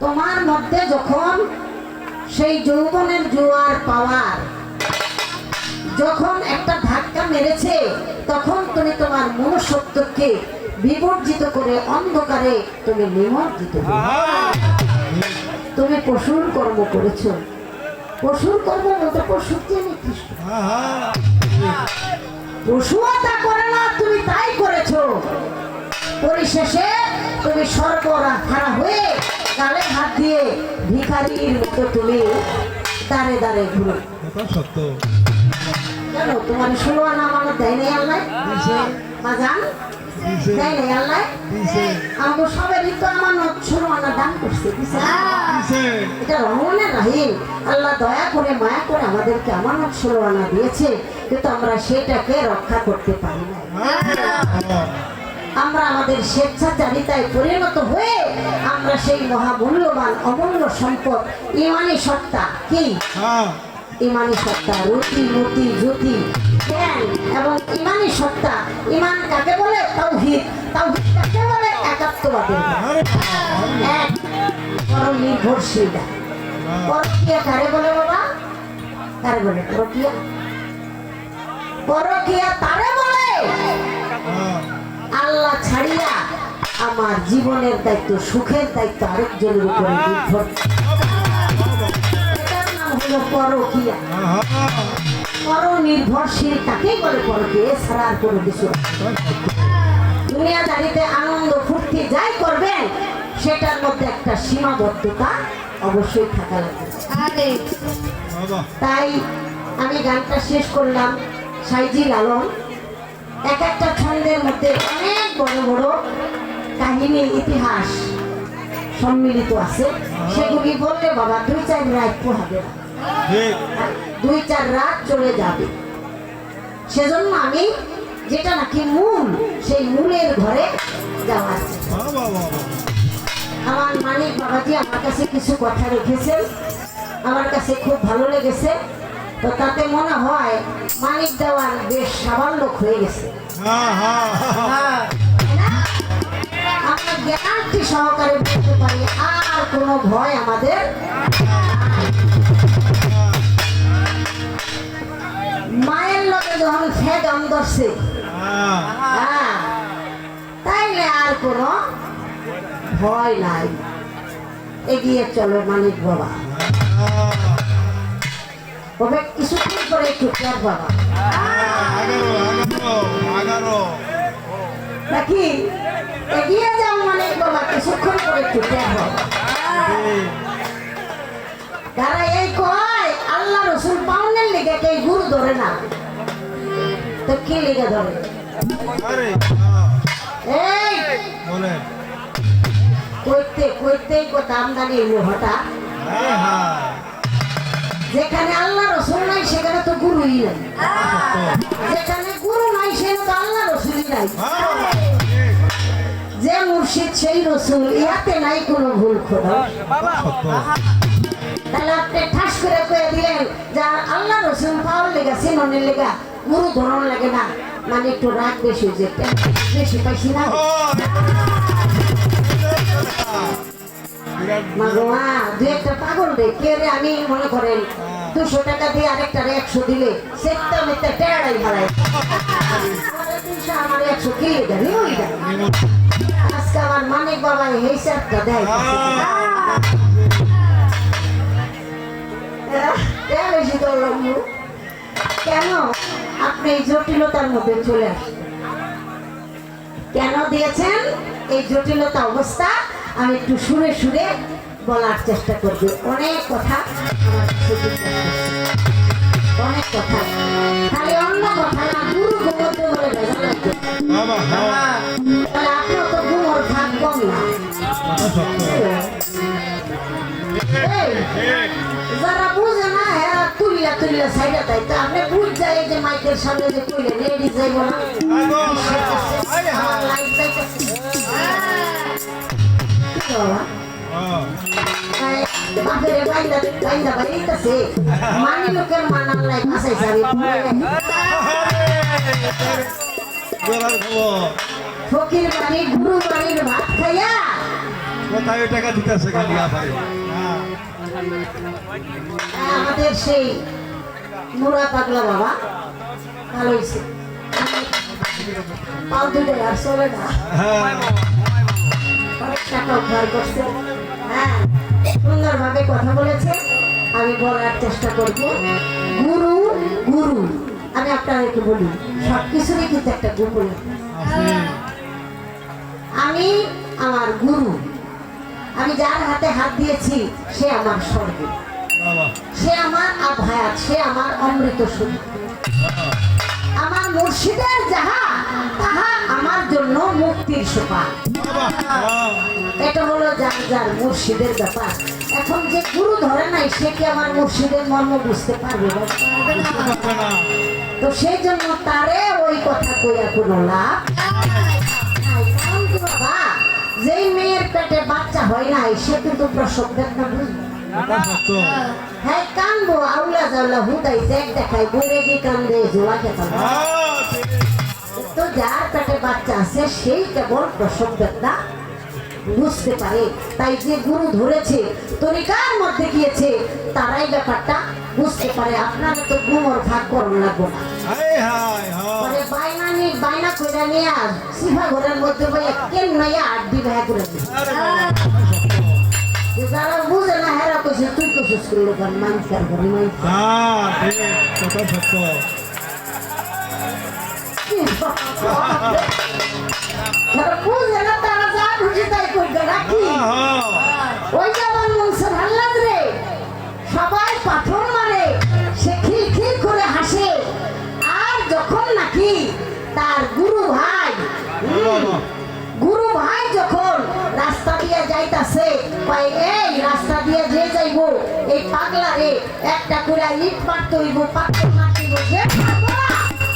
তোমার মধ্যে যখন সেই যৌবনের জোয়ার পাওয়ার যখন একটা ধাক্কা মেরেছে, তখন তুমি তোমার মনুষ্যত্বকে বিবর্জিত করে অন্ধকারে তুমি নিমজ্জিত তুমি পশুর কর্ম করেছো। পশুর কর্ম বলতে পশুর চেয়ে নিকৃষ্ট। পশুও তা করে না, তুমি তাই করেছো। পরিশেষে তুমি সর্বহারা হয়ে গালে হাত দিয়ে ভিখারির মতো তুমি দাঁড়ে দাঁড়ে ঘুরো। সত্য জানো তোমার 16 আনা আমার দেয় নেই আল্লাহ বাজান, দেয় নেই আল্লাহ। আমাকে সবারই তো আমার 16 আনা দান করছে, এটা রহমানের রাহিম। আল্লাহ দয়া করে মায়া করে আমাদেরকে আমানত 16 আনা দিয়েছে, কিন্তু আমরা সেটাকে রক্ষা করতে পারি না। আমরা আমাদের স্বেচ্ছাচারিতায় পরিণত হয়ে আমরা সেই মহামূল্যবান অমূল্য সম্পদ ইমানি সত্তা, কি ইমানি সত্তা, রুটি মতি জ্যোতি জ্ঞান এবং ইমানি সত্তা। ইমান কাকে বলে? তাওহীদ। তাওহীদ কাকে বলে? একাত্মবাদের এক পরনির্ভরশীলতা। পরকীয়া কারে বলে বাবা? কারে বলে পরকীয়া? পরকীয়া তারে বলে আল্লাহ ছাড়িয়া আমার জীবনের দায়িত্ব, সুখের দায়িত্ব আরেকজনের উপরে নির্ভর। এটার নাম হলো পরকীয়া। পরনির্ভরশীল তাকেই বলে পরকীয়া, এছাড়া আর কোনো কিছু। দুনিয়াদারিতে আনন্দ ফুর্তি যাই করবেন, সেটার মধ্যে একটা সীমাবদ্ধতা অবশ্যই থাকা লাগবে। তাই আমি গানটা শেষ করলাম। সাইজিল আলম এক একটা ছন্দের মধ্যে অনেক বড় বড় কাহিনী, ইতিহাস সম্মিলিত আছে। সেগুলি বললে বাবা 2-4 রাত পোহাবে না, 2-4 রাত চলে যাবে। সেজন্য আমি যেটা নাকি মূল, সেই মূলের ঘরে যাওয়া আছে। আমার মানিক বাবাজি আমার কাছে কিছু কথা রেখেছেন, আমার কাছে খুব ভালো লেগেছে। তো তাতে মনে হয় মানিক দেওয়ার বেশ সাবাল্যক হয়ে গেছে। আমরা গ্যারান্টি সহকারে বলতে পারি আর কোনো ভয় আমাদের। মায়ের লোকে যখন ফেগাম ধরছে, তাইলে আর কোনো ভয় নাই। এগিয়ে চলো মানিক বাবা। তবে কিছুক্ষণ পরে একটু টের বাবা নাকি এগিয়ে যাও মানিক বাবা, কিছুক্ষণ পরে একটু টের বাবা। তারা এই কয় আল্লাহ রসুল পাউনের লেগে কে গুরু ধরে না, তো কি লেগে ধরে? এই কইতে কইতেই কথা আমদানি এলো হঠাৎ। যেখানে আল্লাহ রসুল নাই সেখানে তো গুরুই নাই, যেখানে গুরু নাই সেখানে তো আল্লাহ রসুলই নাই। যে মুর্শিদ সেই রসুল, ইয়াতে নাই কোনো ভুল খোদা। তাহলে আপনি ঠাস করে কয়ে দিলেন যে আল্লাহ রসুল পাওয়ার লেগা সিননের লেগা গুরু ধরন লাগে না, মানে একটু রাগ বেশি, যে বেশি পাইছি না। দুই একটা পাগল রে কে রে, আমি মনে করেন 200 টাকা দিয়ে আরেকটা 100 দিলে সেটা মিথ্যা টেড়াই হারাই। আমার 100 কিলে দেবে ওই দেয়। আজকে আমার মানিক বাবা এই হিসাবটা দেয় বেশি করলাম। কেন আপনি এই জটিলতার মধ্যে চলে আসেন? কেন দিয়েছেন এই জটিলতা অবস্থা? আমি একটু সুরে সুরে বলার চেষ্টা করবো। অনেক কথা অনেক কথা, খালি অন্য কথা না, গুরু ঘুমোতে বলে ভেজা লাগবে। তাহলে আপনার তো ঘুমোর ভাগ কম না। যারা বুঝে না হ্যাঁ তুলিয়া তুলিয়া সাইডা তাই তো আপনি বুঝ যায় যে মাইকের সামনে যে কইলেন রেডি যাইব না। বাপের বাইন্দা বাইন্দা বাইতেছে মানি লোকের মানার লাই ভাষাই যাবে। ফকির বাড়ি গুরু বাড়ির ভাত খাইয়া কোথায় ওই টাকা দিতেছে খালি ভাই? আমাদের সেই মুরা পাগলা বাবা ভালো হয়েছে, পাও দুটো আর চলে না, অনেক টাকা উদ্ধার করছে। হ্যাঁ, সুন্দরভাবে কথা বলেছে। আমি বলার চেষ্টা করব, গুরু গুরু আমি আপনাদেরকে বলি, সবকিছুরই কিন্তু একটা গুরু। আমি আমার গুরু, আমি যার হাতে হাত দিয়েছি সে আমার স্বর্গ, সে আমার আভায়াত, সে আমার অমৃত সুখ। আমার মুর্শিদের যাহা তাহা আমার জন্য মুক্তির সোপান। এটা হলো যার যার মুর্শিদের ব্যাপার। এখন যে গুরু ধরে নাই সে কি আমার মুর্শিদের মর্ম বুঝতে পারবে? তো সেই জন্য তারে ওই কথা কইয়া কোনো লাভ নাই। কারণ কি বাবা, যেই মেয়ের পেটে বাচ্চা হয় নাই সে কিন্তু প্রসব বেদনা বুঝবে। হ্যাঁ, কানবো আউলা জাউলা হুদাই দেখ দেখাই বইরে গিয়ে কান্দে জোড়া খেতে। তো যার পেটে বাচ্চা আছে সেই কেবল প্রসব বেদনা বুঝতে পারে। তাই যে গুরু ধরেছে, তরিকার মধ্যে গিয়েছে, তারাই ব্যাপারটা বুঝতে পারে। আপনারা তো গুমর ভাগ করুন লাগবো না। বাইনা কইরা নিয়ে সিফা ঘরের মধ্যে কেন নাইয়া আড্ডি ভাগ করে যারা বুঝে না হেরা কইছে তুই কোশিস করলো কারণ মানুষের ঘরে মানুষ বুঝে না, তারা যা খুশি তাই করবে নাকি? ওই যে আমার মনসুর হাল্লাদ রে, সবাই পাথর মারে, সে খিলখিল করে হাসে। আর যখন নাকি তার গুরু ভাই যখন রাস্তা দিয়ে যাইতাছে, এই রাস্তা দিয়ে যে যাইবো এই পাগলা রে একটা করে ইট মারতে হইব, পাথর মারতে হইব, যে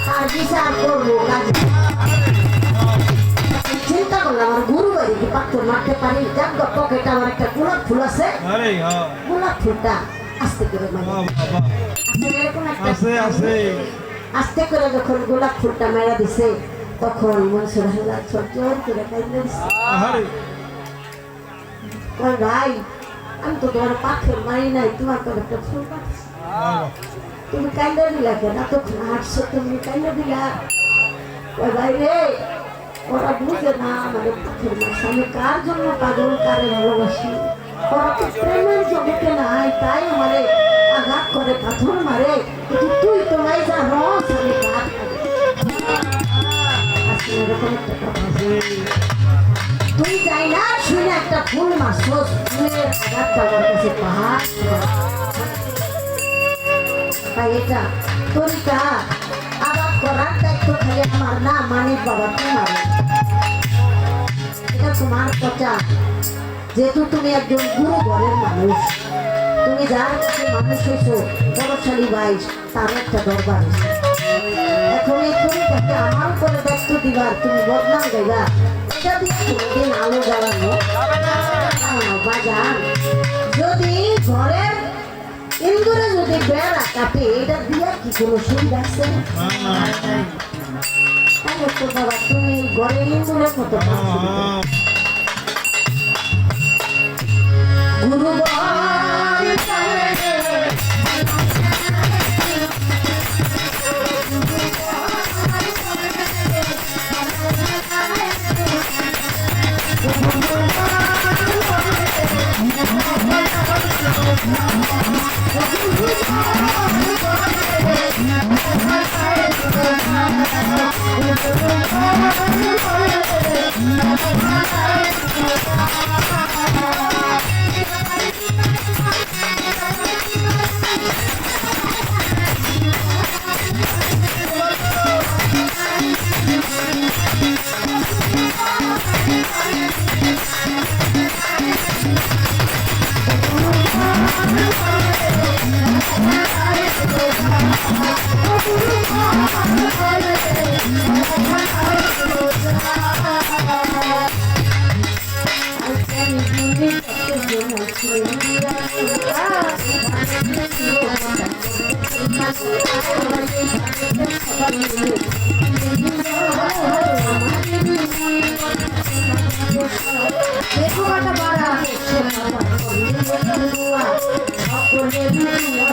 তার বিচার করবো। চিন্তা করলাম আমার গুরু বাড়ি কি পাথর মারতে পারি? যাক পকেটে আমার একটা গোলাপ ফুল আছে, গোলাপ ফুলটা আস্তে করে আস্তে করে যখন গোলাপ ফুলটা মেরা দিছে তখন মনসুর হাল্লাদ জোর করে কাইন্দা দিছে। ওই ভাই, আমি তো তোমার পাথর মারি নাই, তোমার তো একটা ফুল পাচ্ছি, তুমি কাইন্দা দিলা কেন? তখন হাঁটছো, তুমি কাইন্দা দিলা। ওই ভাই রে, ওরা বুঝে না আমার পাথর মারছে, আমি কার জন্য পাগল, কারে ভালোবাসি, ওরা তো প্রেমের জগতে নাই, তাই আমারে আঘাত করে পাথর মারে। কিন্তু তুই তোমায় যা রস আমি কাজ তুই যাই না শুনে একটা ফুল মারছস, ফুলের আঘাতটা আমার কাছে পাহাড়। তাই এটা তরিকা আবাদ করার দায়িত্ব খালি আমার না, মানিক বাবা তোমার, এটা তোমার কথা। যেহেতু তুমি একজন গুরু ঘরের মানুষ, তুমি যার কাছে মানুষ হয়েছো, বড়শালী ভাই তার একটা দরবার হয়েছে। এখন এই তরিকাকে আমার উপরে দায়িত্ব দিবার, তুমি বদনাম দেবা, এটা দিয়ে কোনোদিন আলো জ্বালানো বাজার। যদি ঘরের ইন্দুরে যদি বেড়া কাটে, এটা দিয়ে কি কোনো সুবিধা আছে? বাবা তুমি ঘরের ইন্দুরের মতো গুরু দেখো সকলের দোয়া সকলের দোয়া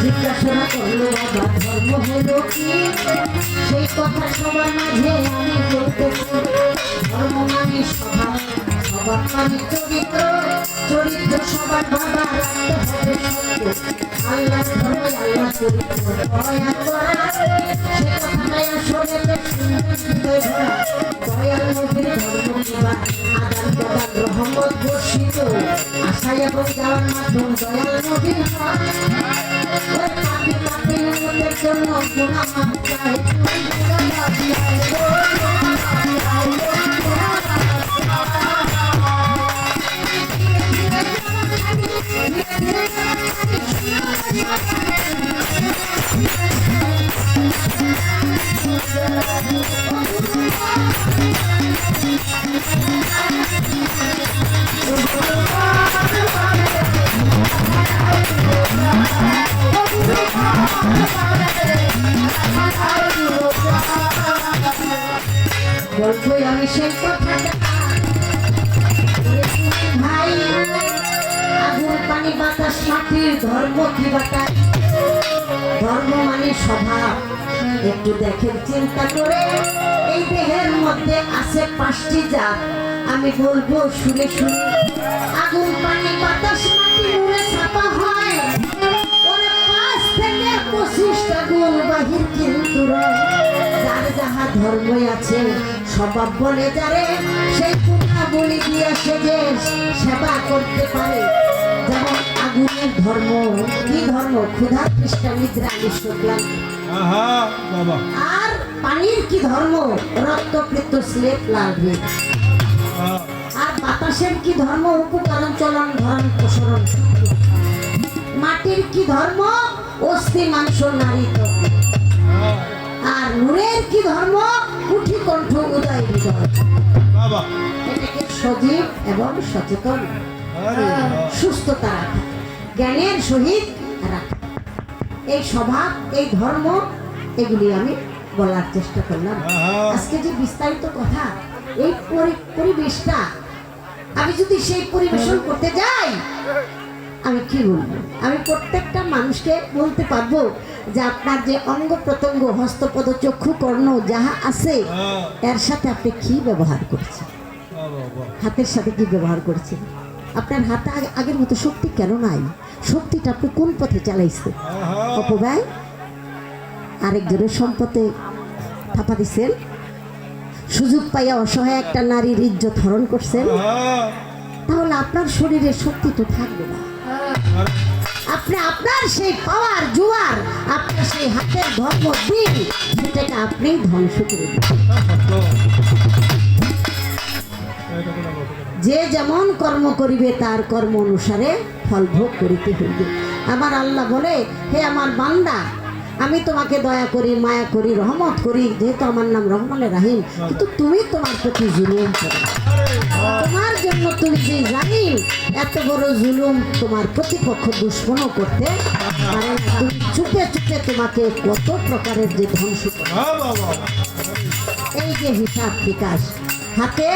জিজ্ঞাসা করলো বাবা ধর্ম হলো কি সেই কথা সবার মাঝে আমি বলতেছি ধর্ম মানে স্বভাব স্বভাব মানে চরিত্র চরিত্র সবার বাবা রাখতে হবে সত্য আল্লাহ ধর্ম আল্লাহ চরিত্র দয়া করা সে কথাটাই আসলে দয়াল নবীর ধর্ম কিবা আদান প্রদান রহমত বর্ষিত আশা এবং যাওয়ার মাধ্যম দয়াল নবীর পাপি পাপি উন্নতের জন্য গুণা মাফ চাই বলবো আমি সেই কথাটা ভাই আগুন পানি বাতাস মাটির ধর্ম কি বাতা ধর্ম মানে স্বভাব একটু দেখেন চিন্তা করে এই দেহের মধ্যে আছে 5টি জাত আমি বলবো শুনে শুনে আগুন পানি বাতাস মাটি উড়ে ছাপা হয় ওরে 5 থেকে 25টা গুণ বাহির কিন্তু যার যাহা ধর্মই আছে স্বভাব বলে যারে সেই গুণাবলী দিয়ে সে যে সেবা করতে পারে যেমন আগুনের ধর্ম কি ধর্ম ক্ষুধা তৃষ্ণা নিদ্রা নিঃশ্বাস আর পানির কি ধর্ম রক্ত পিত্ত স্লেট লাগবে আর বাতাসের কি ধর্ম উপকরণ চলন ধরন প্রসারণ মাটির কি ধর্ম অস্থি মাংস নারীত আর নূরের কি ধর্ম কুঠি কণ্ঠ উদয় হৃদয় এটাকে সজীব এবং সচেতন সুস্থতা রাখা জ্ঞানের সহিত রাখা এই স্বভাব এই ধর্ম এগুলি আমি বলার চেষ্টা করলাম আজকে যে বিস্তারিত কথা এই পরিবেশটা আমি যদি সেই পরিবেশন করতে যাই আমি কি বলবো আমি প্রত্যেকটা মানুষকে বলতে পারবো যে আপনার যে অঙ্গ প্রত্যঙ্গ হস্তপদ চক্ষু কর্ণ যাহা আছে এর সাথে আপনি কি ব্যবহার করছেন হাতের সাথে কি ব্যবহার করছেন আপনার হাতে আগের মতো শক্তি কেন নাই শক্তিটা আপনি কোন পথে চালাইছেন অপব্যয় আরেকজনের সম্পদে থাপা দিচ্ছেন সুযোগ পাইয়া অসহায় একটা নারীর ইজ্জত হরণ করছেন তাহলে আপনার শরীরে শক্তি তো থাকবে না আপনি আপনার সেই পাওয়ার জোয়ার আপনার সেই হাতের ধর্ম দিন সেটাকে আপনি ধ্বংস করে দিন যে যেমন কর্ম করিবে তার কর্ম অনুসারে ফল ভোগ করিতে হইবে আমার আল্লাহ বলে হে আমার বান্দা আমি তোমাকে দয়া করি মায়া করি রহমত করি যেহেতু আমার নাম রহমানে রাহিম কিন্তু তুমি তোমার প্রতি জুলুম করো তোমার জন্য তুমি যে জানি এত বড় জুলুম তোমার প্রতিপক্ষ দুশ্মনও করতে পারে না তুমি চুপে চুপে তোমাকে কত প্রকারের যে ধ্বংস করে এই যে হিসাব বিকাশ হাতে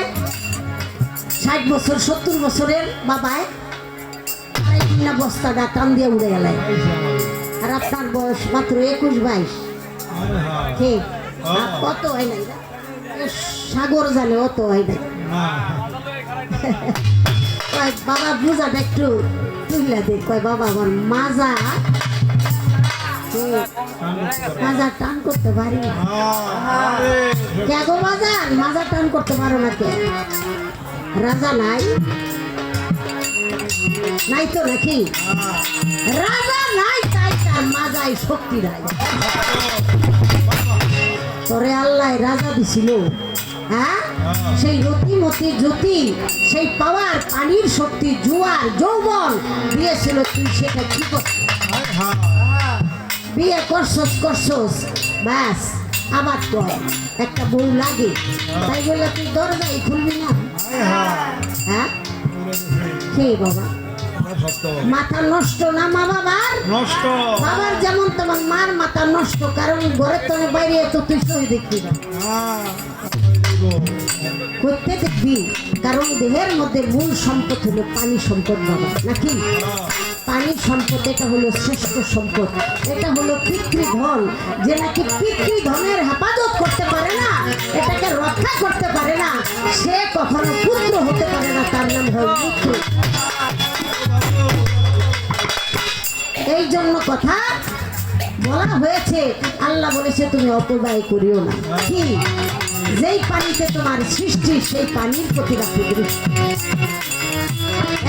60 বছর 70 বছরের বাবায় না বস্তাটা টান দিয়ে উড়ে গেলেন। আর আপনার বয়স মাত্র 21-22। ঠিক কত হয় নাই সাগর জানে অত হয় নাই। কয় বাবা বুঝাটা একটু তুইলা দে। কয় বাবা আমার মাজা মাজা টান করতে পারি না। কে গো বাজান মাজা টান করতে পারো না কে? রাজা নাই নাই তো নাকি? রাজা নাই তাই তার মাজায় শক্তি নাই। তোরে আল্লাহ রাজা দিছিল, হ্যাঁ? সেই রতিমতি জ্যোতি, সেই পাওয়ার, পানির শক্তি, জোয়ার যৌবন দিয়েছিল, তুই সেটা কি করছিস? বিয়ে করছস ব্যাস আবার তো একটা বউ লাগে, তাই বলে তুই দরজাই খুলবি না? হ্যাঁ কে বাবা? মাথা নষ্ট না মা বাবার? নষ্ট। বাবার যেমন তোমার মার মাথা নষ্ট, কারণ ঘরের তোর বাইরে তো তুই সই দেখবি না, করতে দেখবি। কারণ দেহের মধ্যে মূল সম্পদ হলো পানি সম্পদ বাবা, নাকি? পানি সম্পদ এটা হলো শ্রেষ্ঠ সম্পদ, এটা হলো পিতৃধন। যে নাকি পিতৃধনের হেফাজত করতে পারে না, এটাকে রক্ষা করতে পারে না, সে কখনো পুত্র হতে পারে না, তার নাম হয় পুত্র। এই জন্য কথা বলা হয়েছে, আল্লাহ বলেছে তুমি অপব্যয় করিও না। কি? যেই পানিতে তোমার সৃষ্টি সেই পানির প্রতি রাখো দৃষ্টি।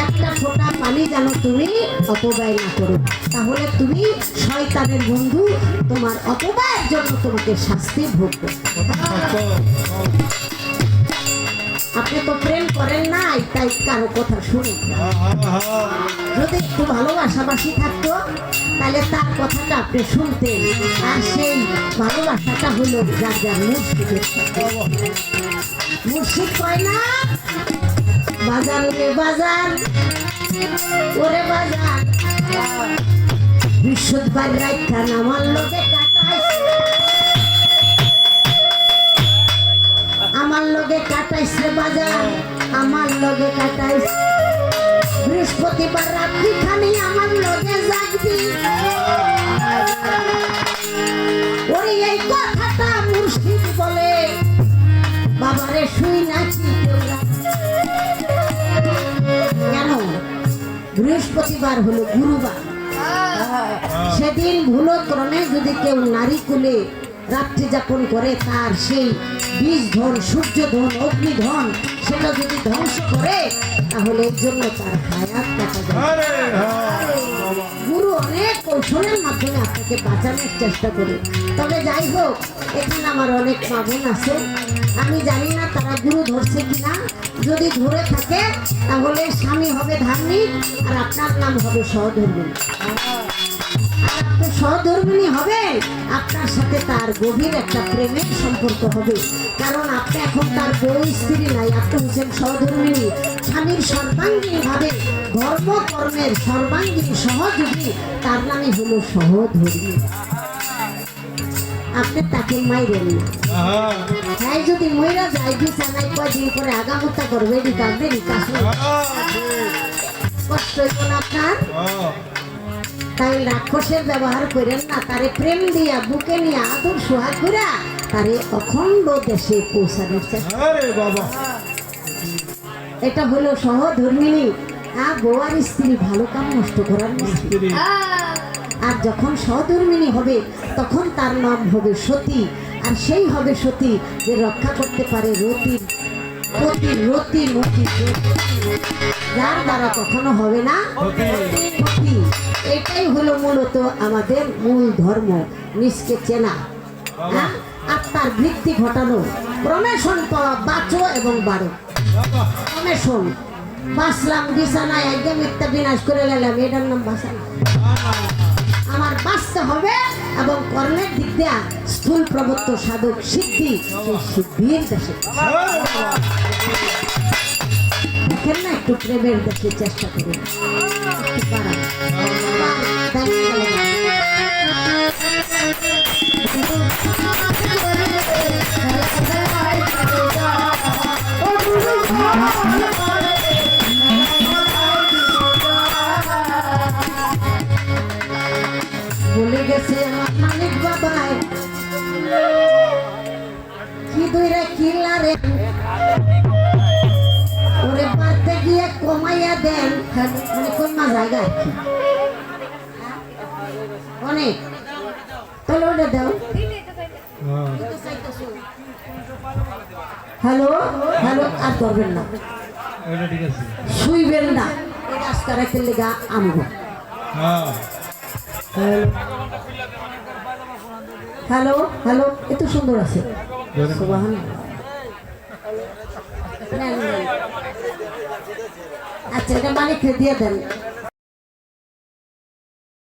একটা ফোঁটা পানি যেন তুমি অপব্যয় না করো, তাহলে তুমি শয়তানের বন্ধু, তোমার অপব্যয়ের জন্য তোমাকে শাস্তি ভোগ করতে হবে। আপনি তো প্রেম করেন নাই, তাই কারো কথা শুনে। যদি একটু ভালোবাসাবাসি থাকতো তাহলে তার কথাটা আপনি শুনতেন, আর সেই ভালোবাসাটা হলো যার যার মুর্শিদের সাথে। মুর্শিদ কয় না বাজার রে বাজার, ওরে বাজার বৃহস্পতিবার রাইখা আমার লোকে কাটাইছে, আমার লগে কাটাইছে বাজার, আমার লগে কাটাইছে। বৃহস্পতিবার রাত্রি খানি আমার লগে জাগবি। ওরে এই কথাটা মুর্শিদ বলে, বাবারে শুই নাকি কেন? বৃহস্পতিবার হলো গুরুবার, সেদিন ভুলক্রমে যদি কেউ নারী কুলে রাত্রি যাপন করে, তার সেই বীজ ধন, সূর্য ধন, অগ্নি ধন, সেটা যদি ধ্বংস করে, তাহলে এর জন্য তার হায়াত কাটা যায়। গুরু অনেক কৌশলের মাধ্যমে আপনাকে বাঁচানোর চেষ্টা করে। তবে যাই হোক, এখানে আমার অনেক মা বোন আছে, আমি জানি না তারা গুরু ধরছে কিনা। যদি ধরে থাকে তাহলে স্বামী হবে ধার্মিক, আর আপনার নাম হবে সহধর্মী। সহধর্মিণী হবে, আপনার সাথে তার গভীর একটা প্রেমের সম্পর্ক হবে, কারণ আপনি এখন তার বউ স্ত্রী নাই, আপনি হচ্ছেন সহধর্মিণী। স্বামীর সর্বাঙ্গীন ভাবে ধর্ম কর্মের সর্বাঙ্গীন সহযোগী, তার নামই হলো সহধর্মী। আপনি তাকে মাইরেন না। হ্যাঁ, যদি মহিলা যায় বিছানায় কয়দিন করে আগামতা করবে, কষ্ট হইব না আপনার? তাই রাক্ষসের ব্যবহার করেন না, তারে প্রেম দিয়া বুকে নিয়ে আদর সোহাগ কইরা তারে অখণ্ড দেশে পৌঁছানোর চেষ্টা। এটা হলো সহধর্মিণী। বউ আর স্ত্রী ভালো কাম নষ্ট করার স্ত্রী। আর যখন সহধর্মিণী হবে তখন তার নাম হবে সতী, আর সেই হবে সতী যে রক্ষা করতে পারে রতির পতি, রতি মতি, যার দ্বারা কখনো হবে না ক্ষতি। এটাই হলো মূলত আমাদের মূল ধর্ম, নিজকে চেনা, আত্মার বৃদ্ধি ঘটানো, প্রমেশন পাওয়া, বাঁচো এবং বাড়ো। প্রমেশন বাঁচলাম বিছানায় একদম মিথ্যা বিনাশ করে নিলাম, এটার নাম বাঁচা না। আমার বাঁচতে হবে এবং কর্মের দিক দিয়া স্থূল প্রবত্ত সাধক সিদ্ধি, সেই সিদ্ধির দেশে দেখেন না, একটু প্রেমের দেশে চেষ্টা করুন, একটু পারা। ওটা দেন মানে কোন মা জায়গায় অনেক তাহলে ওটা দাও হ্যাঁ হ্যালো হ্যালো আর করবেন না এটা ঠিক আছে শুইবেন না এটা আজকে রাখতে লেগা আমগো হ্যাঁ হ্যালো হ্যালো এত সুন্দর আছে জোরে সুবহানাল্লাহ। নেন, নেন। আচ্ছা এটা মালিককে দিয়ে দেন